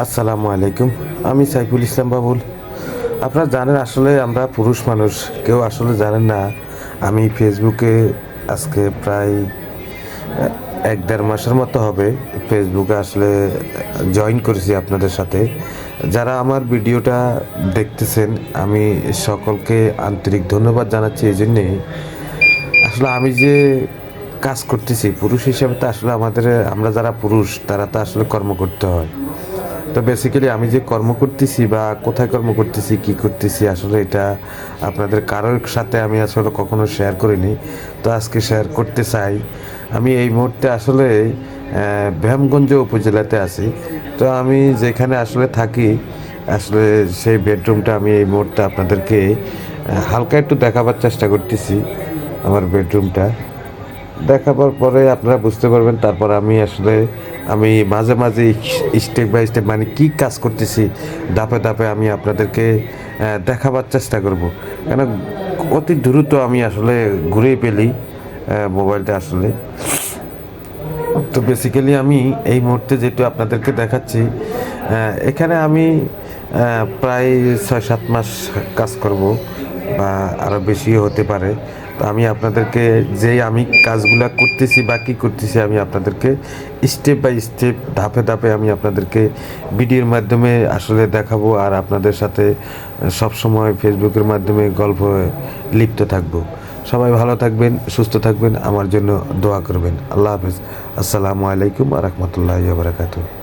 আসসালামু আলাইকুম। আমি সাইফুল ইসলাম বাবুল। আপনারা জানেন আসলে আমরা পুরুষ মানুষ, কেউ আসলে জানেন না আমি ফেসবুকে আজকে প্রায় ১-১.৫ মাসের মতো হবে ফেসবুকে আসলে জয়েন করেছি আপনাদের সাথে। যারা আমার ভিডিওটা দেখতেছেন আমি সকলকে আন্তরিক ধন্যবাদ জানাচ্ছি এই জন্যে। আসলে আমি যে কাজ করতেছি পুরুষ হিসেবে, তো আসলে আমরা যারা পুরুষ তারা তো আসলে কর্ম করতে হয়। তো বেসিক্যালি আমি যে কর্ম করতেছি বা কোথায় কর্ম করতেছি, কি করতেছি, আসলে এটা আপনাদের কারোর সাথে আমি আসলে কখনো শেয়ার করিনি। তো আজকে শেয়ার করতে চাই। আমি এই মুহূর্তে আসলে ব্যায়ামগঞ্জ উপজেলাতে আছি। তো আমি যেখানে আসলে থাকি, আসলে সেই বেডরুমটা আমি এই মুহূর্তে আপনাদেরকে হালকা একটু দেখাবার চেষ্টা করতেছি। আমার বেডরুমটা দেখাবার পরে আপনারা বুঝতে পারবেন। তারপর আমি মাঝে মাঝে স্টেপ বাই স্টেপ মানে কী কাজ করতেছি ধাপে ধাপে আমি আপনাদেরকে দেখাবার চেষ্টা করব। কেন অতি দ্রুত আমি আসলে ঘুরে পেলি মোবাইলটা আসলে। তো বেসিক্যালি আমি এই মুহূর্তে যেটা আপনাদেরকে দেখাচ্ছি, এখানে আমি প্রায় ৬-৭ মাস কাজ করব বা আরও বেশিও হতে পারে। তো আমি আপনাদেরকে আমি কাজগুলা করতেছি বা কী করতেছি আমি আপনাদেরকে স্টেপ বাই স্টেপ ধাপে ধাপে আমি আপনাদেরকে ভিডিওর মাধ্যমে আসলে দেখাবো, আর আপনাদের সাথে সবসময় ফেসবুকের মাধ্যমে গল্প লিপ্ত থাকবো। সবাই ভালো থাকবেন, সুস্থ থাকবেন, আমার জন্য দোয়া করবেন। আল্লাহ হাফেজ। আসসালামু আলাইকুম ওয়া রাহমাতুল্লাহি ওয়া বারাকাতুহু।